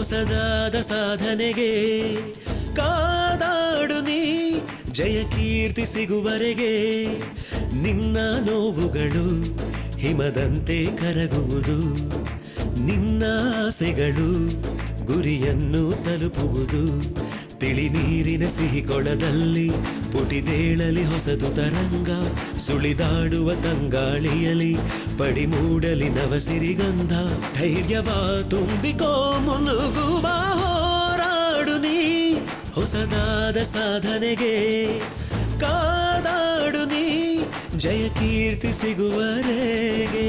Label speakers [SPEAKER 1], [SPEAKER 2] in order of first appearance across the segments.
[SPEAKER 1] ಹೊಸದಾದ ಸಾಧನೆಗೆ ಕಾದಾಡು ನೀ ಜಯ ಕೀರ್ತಿ ಸಿಗುವರೆಗೆ ನಿನ್ನ ನೋವುಗಳು ಹಿಮದಂತೆ ಕರಗುವುದು ನಿನ್ನ ಆಸೆಗಳು ಗುರಿಯನ್ನು ತಲುಪುವುದು ತಿಳಿ ನೀರಿನ ಸಿಹಿಕೊಳದಲ್ಲಿ ಪುಟಿದೇಳಲಿ ಹೊಸದು ತರಂಗ ಸುಳಿದಾಡುವ ತಂಗಾಳಿಯಲಿ ಪಡಿಮೂಡಲಿ ನವಸಿರಿಗಂಧ ಧೈರ್ಯವ ತುಂಬಿಕೋ ಮುನ್ನುಗ್ಗುವ ಹೋರಾಡು ನೀ ಹೊಸದಾದ ಸಾಧನೆಗೆ ಕಾದಾಡು ನೀ ಜಯ ಕೀರ್ತಿ ಸಿಗುವರೆಗೆ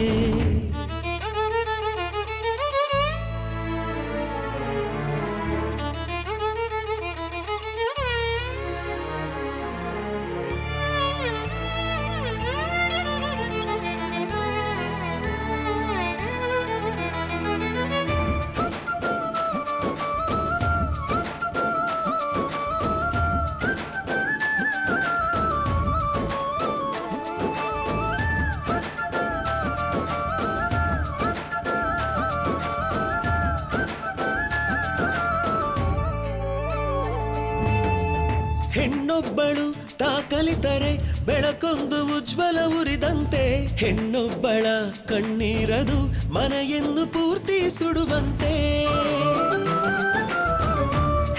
[SPEAKER 1] ಹೆಣ್ಣೊಬ್ಬಳು ತಾ ಕಲಿತರೆ ಬೆಳಕೊಂದು ಉಜ್ವಲ ಉರಿದಂತೆ ಹೆಣ್ಣೊಬ್ಬಳ ಕಣ್ಣೀರದು ಮನೆಯನ್ನು ಪೂರ್ತಿ ಸುಡುವಂತೆ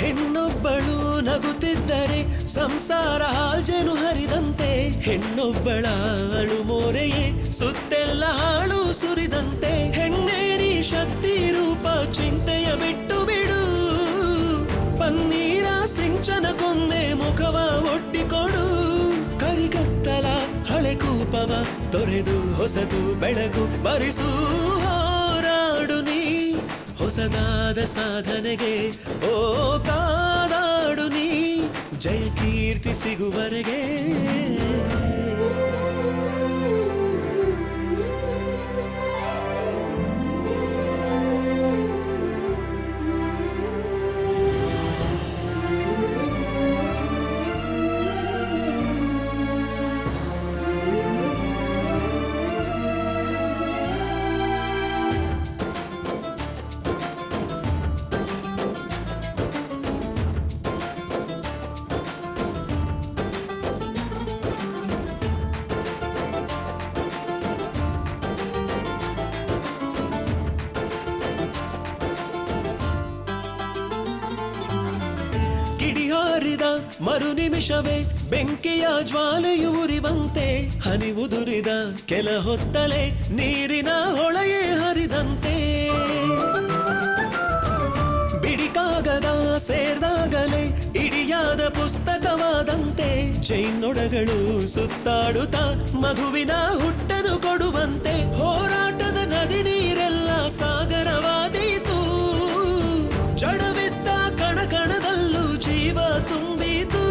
[SPEAKER 1] ಹೆಣ್ಣೊಬ್ಬಳು ನಗುತ್ತಿದ್ದರೆ ಸಂಸಾರ ಹಾಲ್ಜನು ಹರಿದಂತೆ ಹೆಣ್ಣೊಬ್ಬಳ ಅಳು ಮೋರೆಯೇ ಸುತ್ತೆಲ್ಲ ಹಾಳು ಸುರಿದಂತೆ ಹೆಣ್ಣೇರಿ ಶಕ್ತಿ ರೂಪ ಚಿಂತೆಯ ಬಿಟ್ಟು ಬಿಡು ಪನ್ನೀರ ಸಿಂಚನಕ್ಕೊಮ್ಮೆ ಮುಖವ ಒಡ್ಡಿಕೊಡು ಕರಿಗತ್ತಲ ಹಳೆ ಕೂಪವ ತೊರೆದು ಹೊಸದು ಬೆಳಕು ಬರಿಸು ಹೋರಾಡು ನೀ ಹೊಸದಾದ ಸಾಧನೆಗೆ ಓ ಕಾದಾಡು ನೀ ಜಯ ಕೀರ್ತಿ ಸಿಗುವರೆಗೆ ಕಿಡಿಹಾರಿದ ಮರು ನಿಮಿಷವೇ ಬೆಂಕಿಯ ಜ್ವಾಲೆಯು ಉರಿವಂತೆ ಹನಿ ಉದುರಿದ ಕೆಲ ಹೊತ್ತಲೆ ನೀರಿನ ಹೊಳೆಯೇ ಹರಿದಂತೆ ಬಿಡಿಕಾಗದ ಸೇರ್ದಾಗಲೇ ಇಡಿಯಾದ ಪುಸ್ತಕವಾದಂತೆ ಚೈನೊಡಗಳು ಸುತ್ತಾಡುತ್ತಾ ಮಧುವಿನ ಹುಟ್ಟನ್ನು ಕೊಡುವಂತೆ ಹೋರಾಟದ ನದಿ ನೀರೆಲ್ಲ ಸಾಗರವಾದೀತು ಜಡವಿದ್ದ ಕಣಕಣದಲ್ಲೂ ಜೀವ ತುಂಬಿತು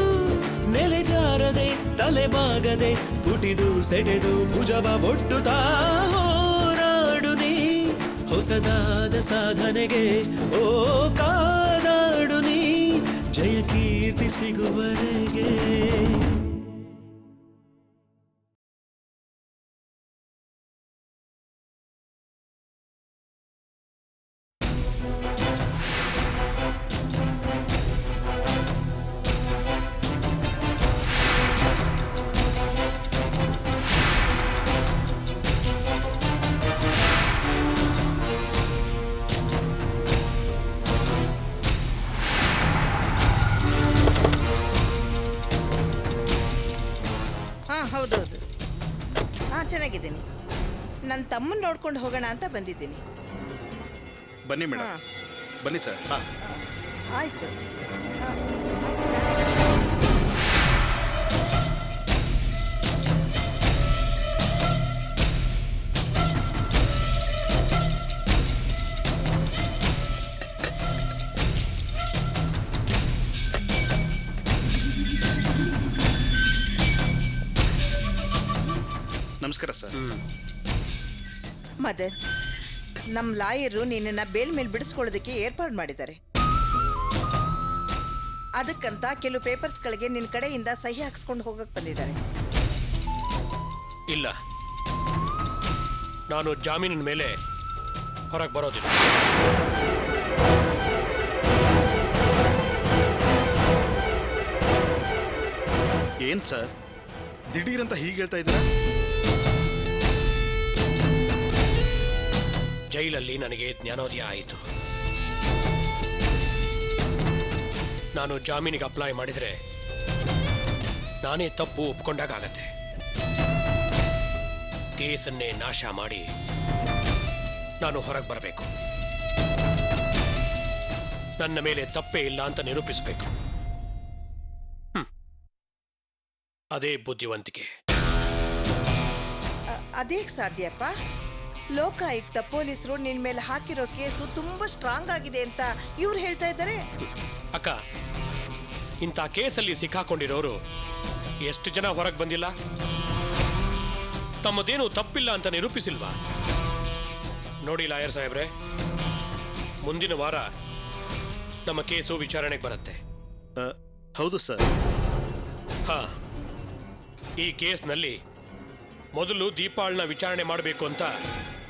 [SPEAKER 1] ನೆಲೆಜಾರದೆ ತಲೆಬಾಗದೆ ಪುಟಿದು ಸೆಡೆದು ಭುಜವ ಒಡ್ಡುತ್ತಾ ಹೋರಾಡು ನೀ ಹೊಸದಾದ ಸಾಧನೆಗೆ ಓ ಕಾದಾಡು ನೀ ಜಯ ಕೀರ್ತಿ ಸಿಗುವರೆಗೆ
[SPEAKER 2] ಹೌದೌದು ಚೆನ್ನಾಗಿದ್ದೀನಿ ನನ್ನ ತಮ್ಮನ ನೋಡ್ಕೊಂಡು ಹೋಗೋಣ ಅಂತ ಬಂದಿದ್ದೀನಿ
[SPEAKER 3] ಬನ್ನಿ ಮೇಡಮ್ ಬನ್ನಿ ಸರ್
[SPEAKER 2] ಆಯಿತು
[SPEAKER 3] ನಮಸ್ಕಾರ ಸರ್
[SPEAKER 2] ಮದನ್ ನಮ್ಮ ಲಾಯರು ನಿನ್ನನ್ನ ಬೇಲ್ ಮೇಲೆ ಬಿಡಿಸ್ಕೊಳ್ಳೋದಕ್ಕೆ ಏರ್ಪಾಡು ಮಾಡಿದ್ದಾರೆ ಅದಕ್ಕಂತ ಕೆಲವು ಪೇಪರ್ಸ್ಗಳಿಗೆ ನಿನ್ನ ಕಡೆಯಿಂದ ಸಹಿ ಹಾಕಿಸ್ಕೊಂಡು ಹೋಗಕ್ಕೆ ಬಂದಿದ್ದಾರೆ
[SPEAKER 4] ಇಲ್ಲ ನಾನು ಜಾಮೀನಿನ ಮೇಲೆ ಹೊರಗೆ ಬರೋದಿಲ್ಲ
[SPEAKER 3] ಏನ್ ಸರ್ ದಿಢೀರಂತ ಹೀಗೆ ಹೇಳ್ತಾ ಇದ್ದೀರಾ?
[SPEAKER 4] ಜೈಲಲ್ಲಿ ನನಗೆ ಜ್ಞಾನೋದಯ ಆಯಿತು. ನಾನು ಜಾಮೀನಿಗೆ ಅಪ್ಲೈ ಮಾಡಿದರೆ ನಾನೇ ತಪ್ಪು ಒಪ್ಕೊಂಡಾಗತ್ತೆ. ಕೇಸನ್ನೇ ನಾಶ ಮಾಡಿ ನಾನು ಹೊರಗೆ ಬರಬೇಕು. ನನ್ನ ಮೇಲೆ ತಪ್ಪೇ ಇಲ್ಲ ಅಂತ ನಿರೂಪಿಸಬೇಕು. ಅದೇ ಬುದ್ಧಿವಂತಿಕೆ.
[SPEAKER 2] ಅದೇಗ್ ಸಾಧ್ಯಪ್ಪ? ಲೋಕಾಯುಕ್ತ ಪೊಲೀಸರು ನಿನ್ ಮೇಲೆ ಹಾಕಿರೋ ಕೇಸು ತುಂಬಾ ಸ್ಟ್ರಾಂಗ್ ಆಗಿದೆ ಅಂತ ಇವ್ರು ಹೇಳ್ತಾ ಇದ್ದಾರೆ.
[SPEAKER 4] ಅಕ್ಕ, ಇಂಥ ಕೇಸಲ್ಲಿ ಸಿಕ್ಕಾಕೊಂಡಿರೋರು ಎಷ್ಟು ಜನ ಹೊರಗೆ ಬಂದಿಲ್ಲ? ತಮ್ಮದೇನು ತಪ್ಪಿಲ್ಲ ಅಂತ ನಿರೂಪಿಸಿಲ್ವಾ? ನೋಡಿ ಲಾಯರ್ ಸಾಹೇಬ್ರೆ, ಮುಂದಿನ ವಾರ ನಮ್ಮ ಕೇಸು ವಿಚಾರಣೆಗೆ ಬರುತ್ತೆ.
[SPEAKER 3] ಹೌದು ಸರ್.
[SPEAKER 4] ಹಾ, ಈ ಕೇಸ್ನಲ್ಲಿ ಮೊದಲು ದೀಪಾಳ್ನ ವಿಚಾರಣೆ ಮಾಡಬೇಕು ಅಂತ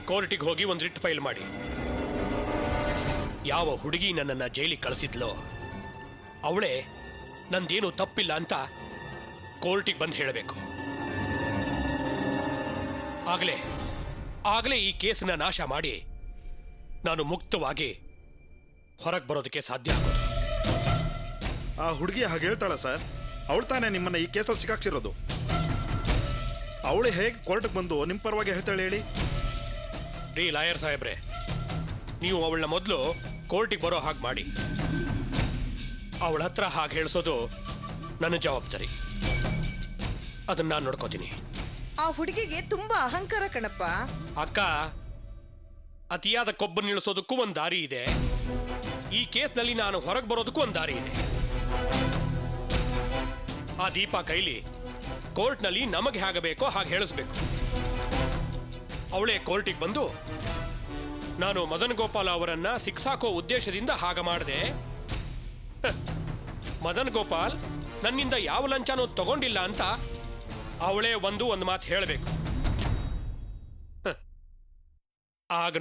[SPEAKER 4] ಕೋರ್ಟಿಗೆ ಹೋಗಿ ಒಂದು ರಿಟ್ ಫೈಲ್ ಮಾಡಿ. ಯಾವ ಹುಡುಗಿ ನನ್ನನ್ನು ಜೈಲಿಗೆ ಕಳಿಸಿದ್ಲೋ ಅವಳೇ ನಂದೇನು ತಪ್ಪಿಲ್ಲ ಅಂತ ಕೋರ್ಟಿಗೆ ಬಂದು ಹೇಳಬೇಕು. ಆಗಲೇ ಈ ಕೇಸನ್ನ ನಾಶ ಮಾಡಿ ನಾನು ಮುಕ್ತವಾಗಿ ಹೊರಗೆ ಬರೋದಕ್ಕೆ ಸಾಧ್ಯ ಆಗೋದು.
[SPEAKER 3] ಆ ಹುಡುಗಿ ಹಾಗೆ ಹೇಳ್ತಾಳ ಸರ್? ಅವಳು ತಾನೇ ನಿಮ್ಮನ್ನ ಈ ಕೇಸಲ್ಲಿ ಸಿಕ್ಕಾಕ್ಸಿರೋದು. ಅವಳು ಹೇಗೆ ಕೋರ್ಟ್ಗೆ ಬಂದು ನಿಮ್ಮ ಪರವಾಗಿ ಹೇಳ್ತಾಳೆ ಹೇಳಿ?
[SPEAKER 4] ರೀ ಲಾಯರ್ ಸಾಹೇಬ್ರೆ, ನೀವು ಅವಳನ್ನ ಮೊದಲು ಕೋರ್ಟಿಗೆ ಬರೋ ಹಾಗೆ ಮಾಡಿ. ಅವಳ ಹತ್ರ ಹಾಗೆ ಹೇಳಿಸೋದು ನನ್ನ ಜವಾಬ್ದಾರಿ. ಅದನ್ನ ನಾನು ನೋಡ್ಕೋತೀನಿ.
[SPEAKER 2] ಆ ಹುಡುಗಿಗೆ ತುಂಬಾ ಅಹಂಕಾರ ಕಣಪ್ಪ.
[SPEAKER 4] ಅಕ್ಕ, ಅತಿಯಾದ ಕೊಬ್ಬನ್ನು ಇಳಿಸೋದಕ್ಕೂ ಒಂದು ದಾರಿ ಇದೆ. ಈ ಕೇಸ್ನಲ್ಲಿ ನಾನು ಹೊರಗೆ ಬರೋದಕ್ಕೂ ಒಂದು ದಾರಿ ಇದೆ. ಆ ದೀಪಾ ಕೈಲಿ ಕೋರ್ಟ್ನಲ್ಲಿ ನಮಗೆ ಹೇಗೆ ಬೇಕೋ ಹಾಗೆ ಹೇಳಿಸ್ಬೇಕು. ಅವಳೇ ಕೋರ್ಟಿಗೆ ಬಂದು ನಾನು ಮದನ್ ಗೋಪಾಲ್ ಅವರನ್ನ ಶಿಕ್ಷಾಕೋ ಉದ್ದೇಶದಿಂದ ಹಾಗೆ ಮಾಡಿದೆ, ಮದನ್ ಗೋಪಾಲ್ ನನ್ನಿಂದ ಯಾವ ಲಂಚನೂ ತಗೊಂಡಿಲ್ಲ ಅಂತ ಅವಳೇ ಒಂದು ಮಾತು ಹೇಳಬೇಕು. ಆಗ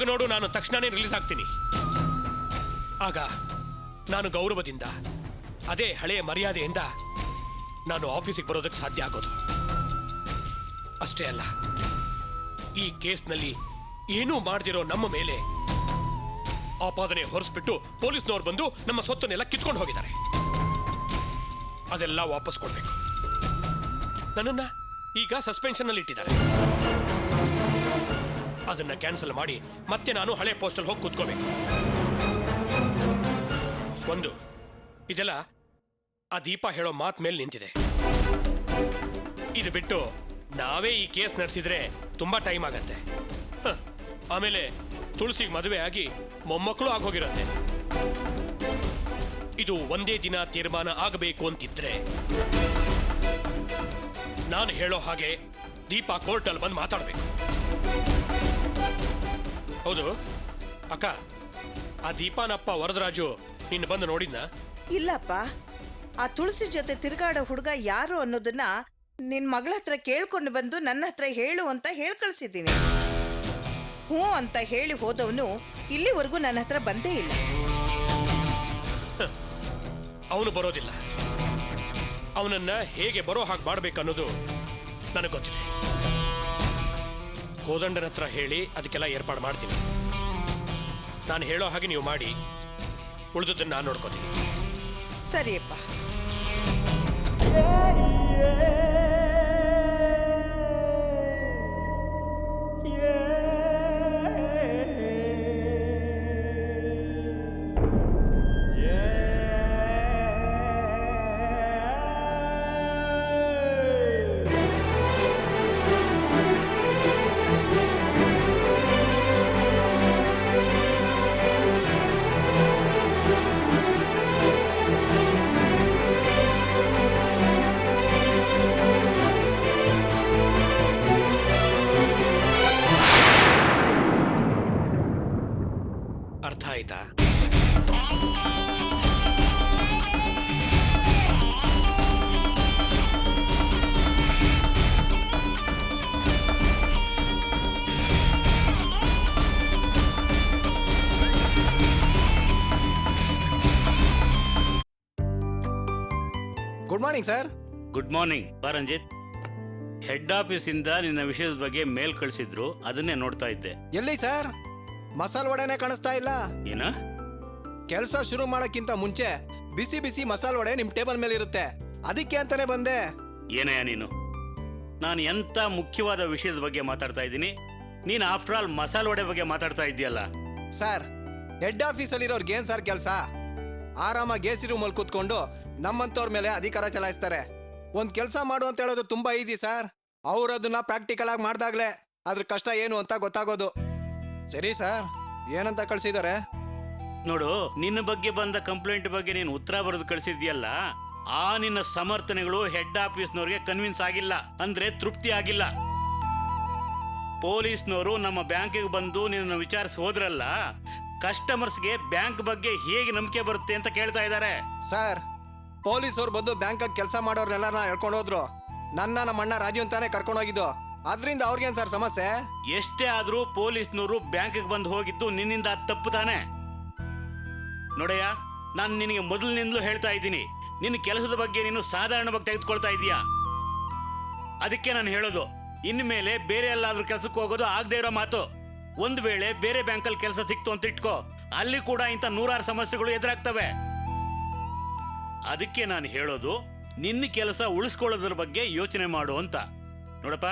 [SPEAKER 4] ನೋಡು ನಾನು ತಕ್ಷಣನೇ ರಿಲೀಸ್ ಆಗ್ತೀನಿ. ಆಗ ನಾನು ಗೌರವದಿಂದ, ಅದೇ ಹಳೆಯ ಮರ್ಯಾದೆಯಿಂದ ನಾನು ಆಫೀಸಿಗೆ ಬರೋದಕ್ಕೆ ಸಾಧ್ಯ ಆಗೋದು. ಅಷ್ಟೇ ಅಲ್ಲ, ಈ ಕೇಸ್ನಲ್ಲಿ ಏನೂ ಮಾಡದಿರೋ ನಮ್ಮ ಮೇಲೆ ಆಪಾದನೆ ಹೊರಿಸ್ಬಿಟ್ಟು ಪೊಲೀಸ್ನವ್ರು ಬಂದು ನಮ್ಮ ಸೊತ್ತನ್ನೆಲ್ಲ ಕಿತ್ಕೊಂಡು ಹೋಗಿದ್ದಾರೆ. ಅದೆಲ್ಲ ವಾಪಸ್ ಕೊಡ್ಬೇಕು. ನನ್ನನ್ನ ಈಗ ಸಸ್ಪೆನ್ಷನ್ ಅಲ್ಲಿ ಇಟ್ಟಿದ್ದಾರೆ. ಅದನ್ನ ಕ್ಯಾನ್ಸಲ್ ಮಾಡಿ ಮತ್ತೆ ನಾನು ಹಳೆ ಪೋಸ್ಟಲ್ಲಿ ಹೋಗಿ ಕೂತ್ಕೋಬೇಕು. ಇದೆಲ್ಲ ಆ ದೀಪ ಹೇಳೋ ಮಾತ್ ಮೇಲೆ ನಿಂತಿದೆ. ಇದು ಬಿಟ್ಟು ನಾವೇ ಈ ಕೇಸ್ ನಡೆಸಿದ್ರೆ ತುಂಬಾ ಟೈಮ್ ಆಗತ್ತೆ. ಆಮೇಲೆ ತುಳಸಿಗೆ ಮದುವೆ ಆಗಿ ಮೊಮ್ಮಕ್ಕಳು ಆಗೋಗಿರತ್ತೆ. ಇದು ಒಂದೇ ದಿನ ತೀರ್ಮಾನ ಆಗಬೇಕು ಅಂತಿದ್ರೆ ನಾನು ಹೇಳೋ ಹಾಗೆ ದೀಪಾ ಕೋರ್ಟಲ್ಲಿ ಬಂದು ಮಾತಾಡಬೇಕು. ಹೌದು ಅಕ್ಕ, ಆ ದೀಪಾನಪ್ಪ ವರದರಾಜು ನಿನ್ನ ಬಂದು ನೋಡಿದ್ನ?
[SPEAKER 2] ಇಲ್ಲಪ್ಪ, ಆ ತುಳಸಿ ಜೊತೆ ತಿರುಗಾಡೋ ಹುಡುಗ ಯಾರು ಅನ್ನೋದನ್ನ ನಿನ್ ಮಗಳ ಹತ್ರ ಕೇಳ್ಕೊಂಡು ಬಂದು ನನ್ನ ಹತ್ರ ಹೇಳು ಅಂತ ಹೇಳಿ ಕಳ್ಸಿದ್ದೀನಿ. ಹ್ಞೂ ಅಂತ ಹೇಳಿ ಹೋದವನು ಇಲ್ಲಿವರೆಗೂ ನನ್ನ ಹತ್ರ ಬಂದೇ ಇಲ್ಲ.
[SPEAKER 4] ಅವನು ಬರೋದಿಲ್ಲ. ಅವನನ್ನ ಹೇಗೆ ಬರೋ ಹಾಗೆ ಮಾಡ್ಬೇಕನ್ನೋದು ನನಗೆ ಗೊತ್ತಿದೆ. ಕೋದಂಡನ ಹತ್ರ ಹೇಳಿ ಅದಕ್ಕೆಲ್ಲ ಏರ್ಪಾಡು ಮಾಡ್ತೀನಿ. ನಾನು ಹೇಳೋ ಹಾಗೆ ನೀವು ಮಾಡಿ, ಉಳಿದದ್ದನ್ನು ನಾನು ನೋಡ್ಕೋತೀನಿ.
[SPEAKER 2] ಸರಿಯಪ್ಪ.
[SPEAKER 4] ಅರ್ಥ ಆಯ್ತಾ?
[SPEAKER 5] Good morning sir. Good morning Ranjith. Head ಆಫೀಸಿಂದ ನಿನ್ನ ವಿಷಯದ ಬಗ್ಗೆ ಮೇಲ್ ಕಳಿಸಿದ್ರು, ಅದನ್ನೇ ನೋಡ್ತಾ ಇದ್ದೆ.
[SPEAKER 6] ಎಲ್ಲಿ ಸರ್? ಮಸಾಲ ವಡೆನೇ ಕಾಣಿಸ್ತಾ ಇಲ್ಲ.
[SPEAKER 5] ಏನ?
[SPEAKER 6] ಕೆಲಸ ಶುರು ಮಾಡೋಕ್ಕಿಂತ ಮುಂಚೆ ಬಿಸಿ ಬಿಸಿ ಮಸಾಲ ವಡೆ ನಿಮ್ ಟೇಬಲ್ ಮೇಲೆ ಇರುತ್ತೆ, ಅದಕ್ಕೆ ಅಂತಾನೆ ಬಂದೆ.
[SPEAKER 5] ಏನಯ್ಯ ನೀನು? ನಾನು ಎಂತ ಮುಖ್ಯವಾದ ವಿಷಯದ ಬಗ್ಗೆ ಮಾತಾಡ್ತಾ ಇದ್ದೀನಿ, ನೀನು ಆಫ್ಟರ್ ಆಲ್ ಮಸಾಲ ವಡೆ ಬಗ್ಗೆ ಮಾತಾಡ್ತಾ ಇದೆಯಲ್ಲ.
[SPEAKER 6] ಸರ್, ಹೆಡ್ ಆಫೀಸಲ್ಲಿರೋರ್ಗೆ ಏನ್ ಸರ್ ಕೆಲಸ? ಆರಾಮಾಗಿ ಎಸಿ ರೂಮಲ್ಲಿ ಕೂತ್ಕೊಂಡು ನಮ್ಮಂತವ್ರ ಮೇಲೆ ಅಧಿಕಾರ ಚಲಾಯಿಸ್ತಾರೆ. ಒಂದ್ ಕೆಲಸ ಮಾಡು ಅಂತ ಹೇಳೋದು ತುಂಬಾ ಈಸಿ ಸರ್. ಅವ್ರು ಅದನ್ನ ಪ್ರಾಕ್ಟಿಕಲ್ ಆಗಿ ಮಾಡ್ದಾಗ್ಲೇ ಅದ್ರ ಕಷ್ಟ ಏನು ಅಂತ ಗೊತ್ತಾಗೋದು. ಸರಿ ಸರ್, ಏನಂತ ಕಳ್ಸಿದಾರೆ?
[SPEAKER 5] ನೋಡು, ನಿನ್ನ ಬಗ್ಗೆ ಬಂದ ಕಂಪ್ಲೇಂಟ್ ಬಗ್ಗೆ ನೀನು ಉತ್ತರ ಬರೆದು ಕಳಿಸಿದ್ಯಲ್ಲ, ಆ ನಿನ್ನ ಸಮರ್ಥನೆಗಳು ಹೆಡ್ ಆಫೀಸ್ನವ್ರಿಗೆ ಕನ್ವಿನ್ಸ್ ಆಗಿಲ್ಲ, ಅಂದ್ರೆ ತೃಪ್ತಿ ಆಗಿಲ್ಲ. ಪೊಲೀಸ್ನವರು ನಮ್ಮ ಬ್ಯಾಂಕಿಗೆ ಬಂದು ನಿನ್ನ ವಿಚಾರಿಸಿ ಹೋದ್ರಲ್ಲ, ಕಸ್ಟಮರ್ಸ್ಗೆ ಬ್ಯಾಂಕ್ ಬಗ್ಗೆ ಹೇಗೆ ನಂಬಿಕೆ ಬರುತ್ತೆ ಅಂತ ಕೇಳ್ತಾ ಇದ್ದಾರೆ.
[SPEAKER 6] ಸರ್, ಪೊಲೀಸವ್ರು ಬಂದು ಬ್ಯಾಂಕಾಗ ಕೆಲಸ ಮಾಡೋರ್ನೆಲ್ಲ ಹೇಳ್ಕೊಂಡು ಹೋದ್ರು. ನಮ್ಮ ಅಣ್ಣ ರಾಜು ಅಂತಾನೆ ಕರ್ಕೊಂಡು ಹೋಗಿದ್ದು. ಅದ್ರಿಂದ ಅವ್ರಿಗೇನ್ ಸರ್ ಸಮಸ್ಯೆ?
[SPEAKER 5] ಎಷ್ಟೇ ಆದ್ರೂ ಪೊಲೀಸ್ನವರು ಬ್ಯಾಂಕಿಗೆ ಬಂದು ಹೋಗಿದ್ದು ನಿನ್ನಿಂದ ತಪ್ಪು ತಾನೆ. ನೋಡಯ್ಯ, ನಾನು ನಿನಗೆ ಮೊದಲಿನಿಂದಲೂ ಹೇಳ್ತಾ ಇದ್ದೀನಿ, ನಿನ್ನ ಕೆಲಸದ ಬಗ್ಗೆ ನೀನು ಸಾಧಾರಣವಾಗಿ ತೆಗೆದುಕೊಳ್ತಾ ಇದೀಯಾ. ಅದಕ್ಕೆ ನಾನು ಹೇಳೋದು, ಇನ್ಮೇಲೆ ಬೇರೆ ಎಲ್ಲಾದ್ರೂ ಕೆಲಸಕ್ಕೆ ಹೋಗೋದು ಆಗದೆ ಇರೋ ಮಾತು. ಒಂದು ವೇಳೆ ಬೇರೆ ಬ್ಯಾಂಕಲ್ಲಿ ಕೆಲಸ ಸಿಕ್ತು ಅಂತ ಇಟ್ಕೋ, ಅಲ್ಲಿ ಕೂಡ ಇಂಥ 100 ಸಮಸ್ಯೆಗಳು ಎದುರಾಗ್ತವೆ. ಅದಕ್ಕೆ ನಾನು ಹೇಳೋದು, ನಿನ್ನ ಕೆಲಸ ಉಳಿಸ್ಕೊಳ್ಳೋದ್ರ ಬಗ್ಗೆ ಯೋಚನೆ ಮಾಡು ಅಂತ. ನೋಡಪ್ಪ,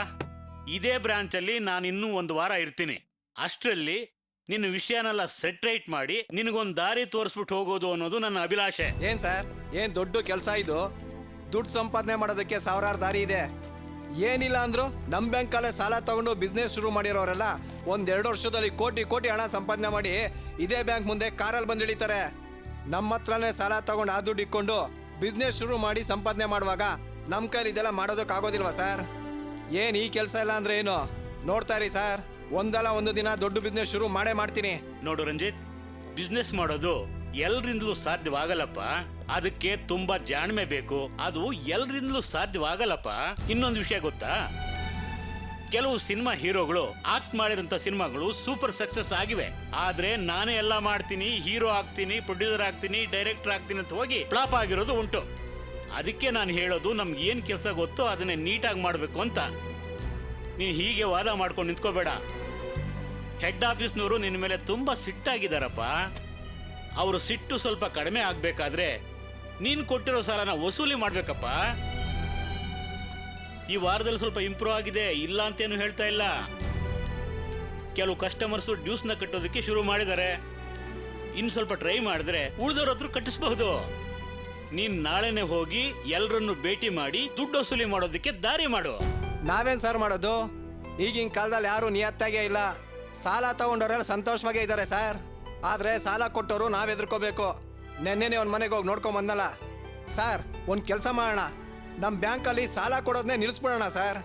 [SPEAKER 5] ಇದೇ ಬ್ರಾಂಚಲ್ಲಿ ನಾನು ಇನ್ನೂ 1 ವಾರ ಇರ್ತೀನಿ. ಅಷ್ಟರಲ್ಲಿ ನಿನ್ನ ವಿಷಯನೆಲ್ಲ ಸೆಟ್ರೈಟ್ ಮಾಡಿ ನಿನಗೊಂದು ದಾರಿ ತೋರಿಸ್ಬಿಟ್ಟು ಹೋಗೋದು ಅನ್ನೋದು ನನ್ನ ಅಭಿಲಾಷೆ.
[SPEAKER 6] ಏನ್ ಸರ್, ಏನ್ ದೊಡ್ಡ ಕೆಲಸ ಇದು? ದುಡ್ಡು ಸಂಪಾದನೆ ಮಾಡೋದಕ್ಕೆ ಸಾವಿರಾರು ದಾರಿ ಇದೆ. ಏನಿಲ್ಲ ಅಂದ್ರು ನಮ್ ಬ್ಯಾಂಕಲ್ಲೇ ಸಾಲ ತಗೊಂಡು ಬಿಸ್ನೆಸ್ ಶುರು ಮಾಡಿರೋರೆಲ್ಲ 1-2 ವರ್ಷದಲ್ಲಿ ಕೋಟಿ ಕೋಟಿ ಹಣ ಸಂಪಾದನೆ ಮಾಡಿ ಇದೇ ಬ್ಯಾಂಕ್ ಮುಂದೆ ಕಾರಲ್ಲಿ ಬಂದು ಇಳಿತಾರೆ. ನಮ್ಮ ಹತ್ರನೇ ಸಾಲ ತಗೊಂಡು ಆ ದುಡ್ಡು ಇಟ್ಕೊಂಡು ಬಿಸ್ನೆಸ್ ಶುರು ಮಾಡಿ ಸಂಪಾದನೆ ಮಾಡುವಾಗ ನಮ್ಮ ಕೈಲಿ ಇದೆಲ್ಲ ಮಾಡೋದಕ್ಕಾಗೋದಿಲ್ವಾ ಸರ್? ಏನ್ ಈ ಕೆಲಸ ಇಲ್ಲ ಅಂದ್ರೆ ಏನು? ನೋಡ್ತಾ ಇರಿ ಸರ್, ಒಂದಲ್ಲ ಒಂದು ದಿನ ದೊಡ್ಡ ಬಿಸ್ನೆಸ್ ಶುರು ಮಾಡೇ ಮಾಡ್ತೀನಿ.
[SPEAKER 5] ನೋಡು ರಂಜಿತ್, ಬಿಸ್ನೆಸ್ ಮಾಡೋದು ಎಲ್ರಿಂದಲೂ ಸಾಧ್ಯವಾಗಲ್ಲಪ್ಪ. ಅದಕ್ಕೆ ತುಂಬಾ ಜಾಣ್ಮೆ ಬೇಕು, ಅದು ಎಲ್ರಿಂದಲೂ ಸಾಧ್ಯವಾಗಲ್ಲಪ್ಪ. ಇನ್ನೊಂದು ವಿಷಯ ಗೊತ್ತಾ, ಕೆಲವು ಸಿನಿಮಾ ಹೀರೋಗಳು ಆಕ್ಟ್ ಮಾಡಿದಂತ ಸಿನಿಮಾಗಳು ಸೂಪರ್ ಸಕ್ಸಸ್ ಆಗಿವೆ. ಆದ್ರೆ ನಾನೇ ಎಲ್ಲ ಮಾಡ್ತೀನಿ, ಹೀರೋ ಆಗ್ತೀನಿ, ಪ್ರೊಡ್ಯೂಸರ್ ಆಗ್ತೀನಿ, ಡೈರೆಕ್ಟರ್ ಆಗ್ತೀನಿ ಅಂತ ಹೋಗಿ ಫ್ಲಾಪ್ ಆಗಿರೋದು ಉಂಟು. ಅದಕ್ಕೆ ನಾನು ಹೇಳೋದು, ನಮ್ಗೆ ಏನ್ ಕೆಲಸ ಗೊತ್ತೋ ಅದನ್ನೇ ನೀಟಾಗಿ ಮಾಡ್ಬೇಕು ಅಂತ. ನೀನು ಹೀಗೆ ವಾದ ಮಾಡ್ಕೊಂಡು ನಿಂತ್ಕೋಬೇಡ. ಹೆಡ್ ಆಫೀಸ್ನವರು ನಿನ್ನ ಮೇಲೆ ತುಂಬಾ ಸಿಟ್ಟಾಗಿದ್ದಾರಪ್ಪ. ಅವರು ಸಿಟ್ಟು ಸ್ವಲ್ಪ ಕಡಿಮೆ ಆಗ್ಬೇಕಾದ್ರೆ ನೀನು ಕೊಟ್ಟಿರೋ ಸಾಲನ ವಸೂಲಿ ಮಾಡ್ಬೇಕಪ್ಪ. ಈ ವಾರದಲ್ಲಿ ಸ್ವಲ್ಪ ಇಂಪ್ರೂವ್ ಆಗಿದೆ, ಇಲ್ಲ ಅಂತೇನು ಹೇಳ್ತಾ ಇಲ್ಲ. ಕೆಲವು ಕಸ್ಟಮರ್ಸು ಡ್ಯೂಸ್ನ ಕಟ್ಟೋದಕ್ಕೆ ಶುರು ಮಾಡಿದ್ದಾರೆ. ಇನ್ನು ಸ್ವಲ್ಪ ಟ್ರೈ ಮಾಡಿದ್ರೆ ಉಳಿದವ್ರ ಹತ್ರ ಕಟ್ಟಿಸಬಹುದು. ನೀನ್ ನಾಳೆನೆ ಹೋಗಿ ಎಲ್ಲರನ್ನು ಭೇಟಿ ಮಾಡಿ ದುಡ್ಡು ವಸೂಲಿ ಮಾಡೋದಕ್ಕೆ ದಾರಿ ಮಾಡು.
[SPEAKER 6] ನಾವೇನ್ ಸರ್ ಮಾಡೋದು? ಈಗಿನ ಕಾಲದಲ್ಲಿ ಯಾರು ನಿಯತ್ತಾಗೇ ಇಲ್ಲ. ಸಾಲ ತಗೊಂಡವ್ರೆಲ್ಲ ಸಂತೋಷವಾಗೇ ಇದ್ದಾರೆ ಸರ್. ಆದ್ರೆ ಸಾಲ ಕೊಟ್ಟವರು ನಾವ್ ಎದುರ್ಕೋಬೇಕು. ನೆನ್ನೆನೆ ಒಂದ್ ಮನೆಗೆ ಹೋಗಿ ನೋಡ್ಕೊಂಡ್ ಬಂದಲ್ಲ ಸರ್. ಒಂದ್ ಕೆಲಸ ಮಾಡೋಣ, ನಮ್ ಬ್ಯಾಂಕಲ್ಲಿ ಸಾಲ ಕೊಡೋದನ್ನೇ ನಿಲ್ಲಿಸ್ಬಿಡೋಣ ಸರ್.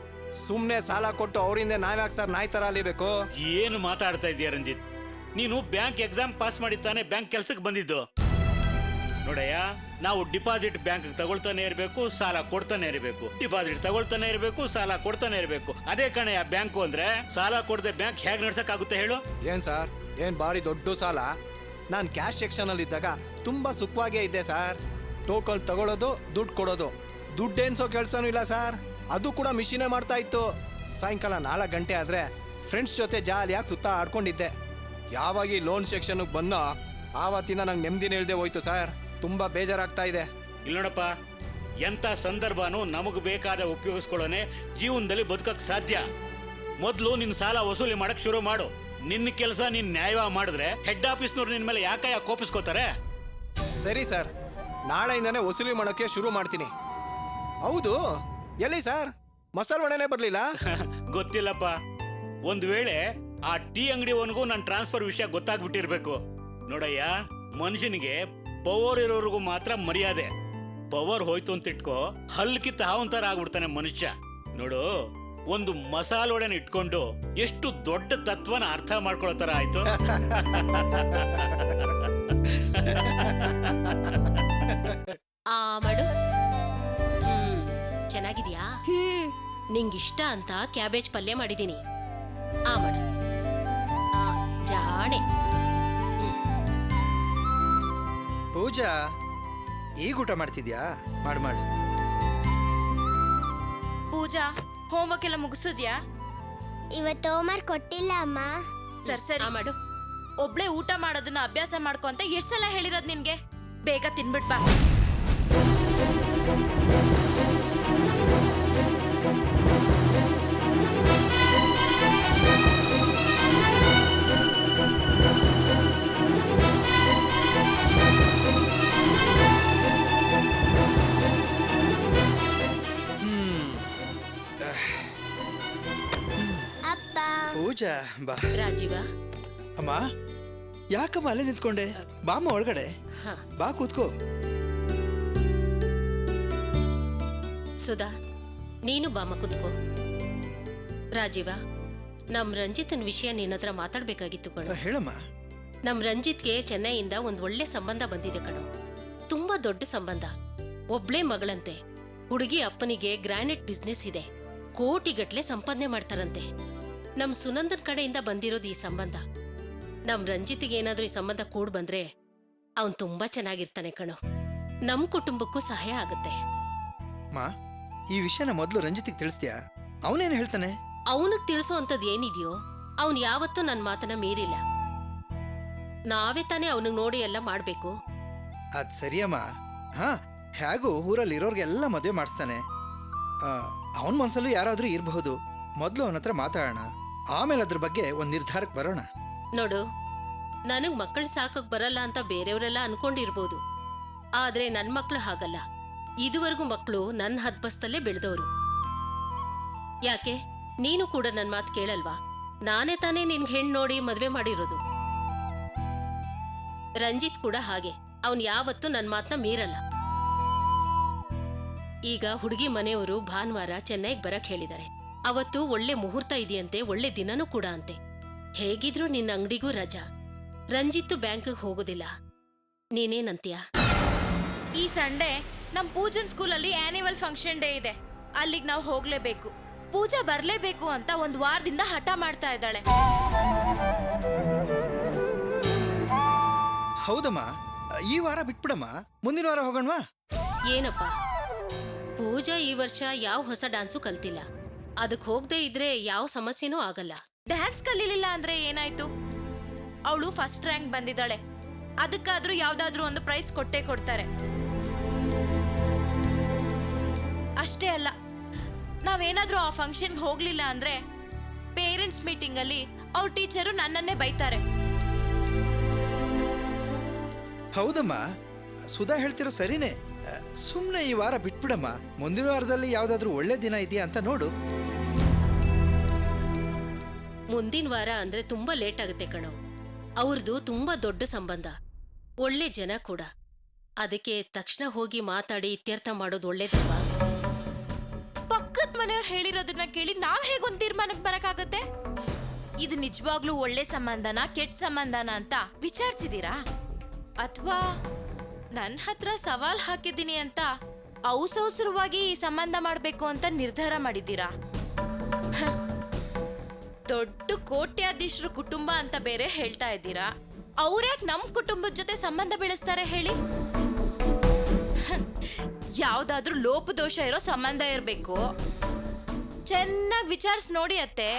[SPEAKER 6] ಸುಮ್ನೆ ಸಾಲ ಕೊಟ್ಟು ಅವರಿಂದ ನಾವ್ಯಾಕೆ ಸರ್ ನಾಯಿ ತರ ಅಲಿಬೇಕು?
[SPEAKER 5] ಏನು ಮಾತಾಡ್ತಾ ಇದೀಯ ರಂಜಿತ್? ನೀನು ಬ್ಯಾಂಕ್ ಎಕ್ಸಾಮ್ ಪಾಸ್ ಮಾಡಿ ತಾನೆ ಬ್ಯಾಂಕ್ ಕೆಲ್ಸಕ್ಕೆ ಬಂದಿದ್ದು. ನೋಡಯ್ಯ, ನಾವು ಡಿಪಾಸಿಟ್ ಬ್ಯಾಂಕ್ ತಗೊಳ್ತಾನೆ ಇರಬೇಕು, ಸಾಲ ಕೊಡ್ತಾನೆ ಇರಬೇಕು. ಡಿಪಾಸಿಟ್ ತಗೊಳ್ತಾನೆ ಇರಬೇಕು, ಸಾಲ ಕೊಡ್ತಾನೆ ಇರಬೇಕು. ಅದೇ ಕಣಯ್ಯ ಬ್ಯಾಂಕು ಅಂದ್ರೆ. ಸಾಲ ಕೊಡದೆ ಬ್ಯಾಂಕ್ ಹೇಗೆ ನಡ್ಸಕ್ಕಾಗುತ್ತೆ ಹೇಳು?
[SPEAKER 6] ಏನ್ ಸರ್, ಏನ್ ಬಾರಿ ದೊಡ್ಡ ಸಾಲ? ನಾನು ಕ್ಯಾಶ್ ಸೆಕ್ಷನ್ ಅಲ್ಲಿ ಇದ್ದಾಗ ತುಂಬಾ ಸುಖವಾಗೇ ಇದ್ದೆ ಸರ್. ಟೋಕನ್ ತಗೊಳ್ಳೋದು, ದುಡ್ಡು ಕೊಡೋದು, ದುಡ್ಡು ಎನ್ಸೋ ಕೆಲ್ಸನೂ ಇಲ್ಲ ಸರ್. ಅದು ಕೂಡ ಮಿಷಿನೇ ಮಾಡ್ತಾ ಇತ್ತು. ಸಾಯಂಕಾಲ 4 ಗಂಟೆ ಆದ್ರೆ ಫ್ರೆಂಡ್ಸ್ ಜೊತೆ ಜಾಲಿಯಾಗಿ ಸುತ್ತ ಆಡ್ಕೊಂಡಿದ್ದೆ. ಯಾವಾಗ ಈ ಲೋನ್ ಸೆಕ್ಷನ್ಗೆ ಬಂದೋ ಆವತ್ತಿನ ನಂಗೆ ನೆಮ್ಮದಿನೇ ಇಲ್ಲದೆ ಹೋಯ್ತು ಸರ್. ತುಂಬಾ ಬೇಜಾರಾಗ್ತಾ ಇದೆ.
[SPEAKER 5] ಇಲ್ಲ ನೋಡಪ್ಪ, ಎಂಥ ಸಂದರ್ಭನೂ ನಮಗೆ ಬೇಕಾದ ಉಪಯೋಗಿಸ್ಕೊಳ್ಳೋನೆ ಜೀವನದಲ್ಲಿ ಬದುಕಕ್ಕೆ ಸಾಧ್ಯ. ಮೊದಲು ನಿನ್ನ ಸಾಲ ವಸೂಲಿ ಮಾಡಕ್ ಶುರು ಮಾಡು. ನಿನ್ನ ಕೆಲಸ ನೀನ್ ನ್ಯಾಯವಾಗಿ ಮಾಡಿದ್ರೆ ಹೆಡ್ ಆಫೀಸ್ನವ್ರು ನಿನ್ನ ಮೇಲೆ ಯಾಕೆ ಕೋಪಿಸ್ಕೋತಾರೆ?
[SPEAKER 6] ಸರಿ ಸರ್, ನಾಳೆಯಿಂದಾನೆ ವಸೂಲಿ ಮಾಡೋಕ್ಕೆ ಶುರು ಮಾಡ್ತೀನಿ. ಹೌದು, ಎಲ್ಲಿ ಸರ್ ಮಸಾಲ ವಡೆನೇ ಬರಲಿಲ್ಲ?
[SPEAKER 5] ಗೊತ್ತಿಲ್ಲಪ್ಪ. ಒಂದು ವೇಳೆ ಆ ಟೀ ಅಂಗಡಿ ಓನ್ಗೂ ನನ್ನ ಟ್ರಾನ್ಸ್ಫರ್ ವಿಷಯ ಗೊತ್ತಾಗ್ಬಿಟ್ಟಿರ್ಬೇಕು. ನೋಡಯ್ಯ, ಮನುಷ್ಯನಿಗೆ ಪವರ್ ಇರೋರ್ಗೂ ಮಾತ್ರ ಮರ್ಯಾದೆ. ಪವರ್ ಹೋಯ್ತು ಅಂತ ಇಟ್ಕೋ, ಹಲ್ಕಿತ್ತ ಹಾವಂತರ ಆಗ್ಬಿಡ್ತಾನೆ ಮನುಷ್ಯ. ನೋಡು, ಒಂದು ಮಸಾಲ ವಡೆನ ಇಟ್ಕೊಂಡು ಎಷ್ಟು ದೊಡ್ಡ ತತ್ವನ ಅರ್ಥ ಮಾಡ್ಕೊಳ್ಳೋ ತರ ಆಯ್ತು.
[SPEAKER 7] ಮಾಡು. ಚೆನ್ನಾಗಿದ್ಯಾ? ನಿಂಗಿಷ್ಟ ಅಂತ ಕ್ಯಾಬೇಜ್ ಪಲ್ಯ ಮಾಡಿದೀನಿ. ಮಾಡು. ಜಾಣೆ.
[SPEAKER 8] ಪೂಜಾ, ಈಗ ಊಟ ಮಾಡ್ತಿದ್ಯಾ? ಮಾಡು ಮಾಡು. ಪೂಜಾ ಹೋಮ್ವರ್ಕ್ ಎಲ್ಲ ಮುಗಿಸಿದ್ಯಾ?
[SPEAKER 9] ಇವತ್ತು ಹೋಮ್ವರ್ಕ್ ಕೊಟ್ಟಿಲ್ಲ ಅಮ್ಮ.
[SPEAKER 8] ಸರಿ
[SPEAKER 7] ಮಾಡು.
[SPEAKER 8] ಒಬ್ಳೆ ಊಟ ಮಾಡೋದನ್ನ ಅಭ್ಯಾಸ ಮಾಡ್ಕೊ ಅಂತ ಎಷ್ಟ್ ಸಲ ಹೇಳಿರೋದ್ ನಿನ್ಗೆ? ಬೇಗ ತಿನ್ಬಿಟ್ ಬಾ.
[SPEAKER 9] ಅಪ್ಪ
[SPEAKER 1] ಪೂಜಾ ಬಾ.
[SPEAKER 7] ರಾಜೀವ,
[SPEAKER 1] ಅಮ್ಮ ಯಾಕಮ್ಮ ಅಲ್ಲೇ ನಿಂತ್ಕೊಂಡೆ? ಬಾಮ್ಮ ಒಳಗಡೆ
[SPEAKER 7] ಹಾ.
[SPEAKER 1] ಬಾ ಕೂತ್ಕೋ.
[SPEAKER 7] ಸುಧಾ, ನೀನು ಬಾಮ ಕುತ್ಕೋ. ರಾಜೀವ, ನಮ್ ರಂಜಿತನ್ ವಿಷಯ ನಿನ್ನ ಹತ್ರ ಮಾತಾಡ್ಬೇಕಾಗಿತ್ತು ಕಣೋ.
[SPEAKER 1] ಹೇಳಮ್ಮ.
[SPEAKER 7] ನಮ್ ರಂಜಿತ್ಗೆ ಚೆನ್ನೈಯಿಂದ ಒಂದ್ ಒಳ್ಳೆ ಸಂಬಂಧ ಬಂದಿದೆ ಕಣೋ. ತುಂಬಾ ದೊಡ್ಡ ಸಂಬಂಧ. ಒಬ್ಳೇ ಮಗಳಂತೆ. ಹುಡುಗಿ ಅಪ್ಪನಿಗೆ ಗ್ರಾನೈಟ್ ಬಿಸ್ನೆಸ್ ಇದೆ. ಕೋಟಿಗಟ್ಲೆ ಸಂಪಾದನೆ ಮಾಡ್ತಾರಂತೆ. ನಮ್ ಸುನಂದನ್ ಕಡೆಯಿಂದ ಬಂದಿರೋದು ಈ ಸಂಬಂಧ. ನಮ್ ರಂಜಿತ್ಗೆ ಏನಾದ್ರೂ ಈ ಸಂಬಂಧ ಕೂಡ್ ಬಂದ್ರೆ ಅವನ್ ತುಂಬಾ ಚೆನ್ನಾಗಿರ್ತಾನೆ ಕಣೋ. ನಮ್ ಕುಟುಂಬಕ್ಕೂ ಸಹಾಯ ಆಗುತ್ತೆ.
[SPEAKER 1] ಮಾ, ಈ ವಿಷಯನ ಮೊದಲು ರಂಜಿತಿಗೆ ತಿಳಿಸ್ತೀಯಾ? ಅವನೇನು ಹೇಳ್ತಾನೆ?
[SPEAKER 7] ಅವನಿಗೆ ತಿಳಿಸೋ ಅಂಥದ್ದು ಏನಿದೆಯೋ ಅವನ್ ಯಾವತ್ತೂ ನನ್ನ ಮಾತನ್ನ ಮೀರಿಲ್ಲ. ನಾವೇ ತಾನೇ ಅವನಿಗೆ ನೋಡಿ ಎಲ್ಲ ಮಾಡ್ಬೇಕು.
[SPEAKER 1] ಅದು ಸರಿಯಮ್ಮ. ಹಾ, ಹೇಗೂ ಊರಲ್ಲಿ ಇರೋರ್ಗೆಲ್ಲ ಮದುವೆ ಮಾಡಿಸ್ತಾನೆ. ಅವನ ಮನಸ್ಸಲ್ಲೂ ಯಾರಾದರೂ ಇರಬಹುದು. ಮೊದಲು ಅವನ ಹತ್ರ ಮಾತಾಡೋಣ, ಆಮೇಲೆ ಅದ್ರ ಬಗ್ಗೆ ಒಂದು ನಿರ್ಧಾರಕ್ಕೆ ಬರೋಣ.
[SPEAKER 7] ನೋಡು, ನನಗ್ ಮಕ್ಕಳು ಸಾಕಕ್ ಬರಲ್ಲ ಅಂತ ಬೇರೆಯವರೆಲ್ಲ ಅನ್ಕೊಂಡಿರ್ಬೋದು. ಆದ್ರೆ ನನ್ ಮಕ್ಳು ಹಾಗಲ್ಲ. ಇದುವರೆಗೂ ಮಕ್ಕಳು ನನ್ನ ಹದ್ಬಸ್ತಲ್ಲೇ ಬೆಳೆದವರು. ಯಾಕೆ ನೀನು ಕೂಡ ನನ್ ಮಾತು ಕೇಳಲ್ವಾ? ನಾನೇ ತಾನೇ ನಿನ್ ಹೆಣ್ಣು ನೋಡಿ ಮದ್ವೆ ಮಾಡಿರೋದು. ರಂಜಿತ್ ಕೂಡ ಹಾಗೆ. ಅವನ್ ಯಾವತ್ತೂ ನನ್ ಮಾತನ್ನ ಮೀರಲ್ಲ. ಈಗ ಹುಡುಗಿ ಮನೆಯವರು ಭಾನುವಾರ ಚೆನ್ನೈಗೆ ಬರಕ್ ಹೇಳಿದ್ದಾರೆ. ಅವತ್ತು ಒಳ್ಳೆ ಮುಹೂರ್ತ ಇದೆಯಂತೆ, ಒಳ್ಳೆ ದಿನನೂ ಕೂಡ ಅಂತೆ. ಹೇಗಿದ್ರು ನಿನ್ನ ಅಂಗಡಿಗೂ ರಜಾ. ರಂಜಿತ್ತು ಬ್ಯಾಂಕ್ಗೆ ಹೋಗೋದಿಲ್ಲ. ನೀನೇನಂತೀಯ?
[SPEAKER 8] ಈ ಸಂಡೇ ನಮ್ ಪೂಜನ್ ಸ್ಕೂಲಲ್ಲಿ ಆನ್ಯುವಲ್ ಫಂಕ್ಷನ್ ಡೇ ಇದೆ. ಅಲ್ಲಿಗೆ ನಾವು ಹೋಗ್ಲೇಬೇಕು. ಪೂಜಾ ಬರ್ಲೇಬೇಕು ಅಂತ ಒಂದ್ ವಾರದಿಂದ ಹಠ ಮಾಡ್ತಾ ಇದ್ದಾಳೆ.
[SPEAKER 1] ಹೌದಮ್ಮ, ಈ ವಾರ ಬಿಟ್ಬಿಡಮ್ಮ, ಮುಂದಿನ ವಾರ ಹೋಗೋಣವಾ?
[SPEAKER 7] ಏನಪ್ಪ, ಪೂಜಾ ಈ ವರ್ಷ ಯಾವ ಹೊಸ ಡ್ಯಾನ್ಸು ಕಲ್ತಿಲ್ಲ. ಅದಕ್ಕೆ ಹೋಗದೆ ಇದ್ರೆ ಯಾವ ಸಮಸ್ಯೆನೂ ಆಗಲ್ಲ.
[SPEAKER 8] ಡ್ಯಾನ್ಸ್ ಕಲೀಲಿಲ್ಲ ಅಂದ್ರೆ ಏನಾಯ್ತು? ಅವಳು ಫಸ್ಟ್ ರ್ಯಾಂಕ್ ಬಂದಿದ್ದಾಳೆ. ಅದಕ್ಕಾದ್ರೂ ಯಾವ್ದಾದ್ರೂ ಒಂದು ಪ್ರೈಸ್ ಕೊಟ್ಟೇ ಕೊಡ್ತಾರೆ. ಅಷ್ಟೇ ಅಲ್ಲ, ನಾವೇನಾದ್ರೂ ಆ ಫಂಕ್ಷನ್ಗೆ ಹೋಗ್ಲಿಲ್ಲ ಅಂದ್ರೆ ಪೇರೆಂಟ್ಸ್ ಮೀಟಿಂಗ್ ಅಲ್ಲಿ ಅವ್ರ ಟೀಚರು ನನ್ನನ್ನೇ ಬೈತಾರೆ.
[SPEAKER 1] ಹೌದಮ್ಮ, ಸುಧಾ ಹೇಳ್ತಿರೋ ಸರಿನೇ. ಸುಮ್ಮನೆ ಈ ವಾರ ಬಿಟ್ಬಿಡಮ್ಮ, ಮುಂದಿನ ವಾರದಲ್ಲಿ ಯಾವುದಾದ್ರೂ ಒಳ್ಳೆ ದಿನ ಇದೆಯಾ ಅಂತ ನೋಡು.
[SPEAKER 7] ಮುಂದಿನ ವಾರ ಅಂದ್ರೆ ತುಂಬಾ ಲೇಟ್ ಆಗುತ್ತೆ ಕಣೋ. ಅವ್ರದ್ದು ತುಂಬಾ ದೊಡ್ಡ ಸಂಬಂಧ, ಒಳ್ಳೆ ಜನ ಕೂಡ. ಅದಕ್ಕೆ ತಕ್ಷಣ ಹೋಗಿ ಮಾತಾಡಿ ಇತ್ಯರ್ಥ ಮಾಡೋದು ಒಳ್ಳೇದಲ್ವಾ?
[SPEAKER 8] ಪಕ್ಕದ ಮನೆಯವ್ರು ಹೇಳಿರೋದನ್ನ ಕೇಳಿ ನಾವ್ ಹೇಗೊಂದು ತೀರ್ಮಾನಕ್ಕೆ ಬರಕಾಗತ್ತೆ? ಇದು ನಿಜವಾಗ್ಲೂ ಒಳ್ಳೆ ಸಂಬಂಧನ ಕೆಟ್ಟ ಸಂಬಂಧನ ಅಂತ ವಿಚಾರಿಸಿದೀರಾ? ಅಥವಾ ನನ್ನ ಹತ್ರ ಸವಾಲ್ ಹಾಕಿದ್ದೀನಿ ಅಂತ ಅವಸರವಾಗಿ ಈ ಸಂಬಂಧ ಮಾಡ್ಬೇಕು ಅಂತ ನಿರ್ಧಾರ ಮಾಡಿದ್ದೀರಾ? ದೊಡ್ಡ ಕೋಟ್ಯಾಧೀಶರು ಕುಟುಂಬ ಅಂತ ಬೇರೆ ಹೇಳ್ತಾ ಇದ್ದೀರಾ. ಅವ್ರ್ಯಾಕ್ ನಮ್ ಕುಟುಂಬದ ಜೊತೆ ಸಂಬಂಧ ಬೆಳೆಸ್ತಾರೆ ಹೇಳಿ? ಯಾವ್ದಾದ್ರೂ ಲೋಪದೋಷ ಇರೋ ಸಂಬಂಧ ಇರ್ಬೇಕು. ಚೆನ್ನಾಗಿ ವಿಚಾರಿಸಿ ನೋಡಿ ಅತ್ತೆ.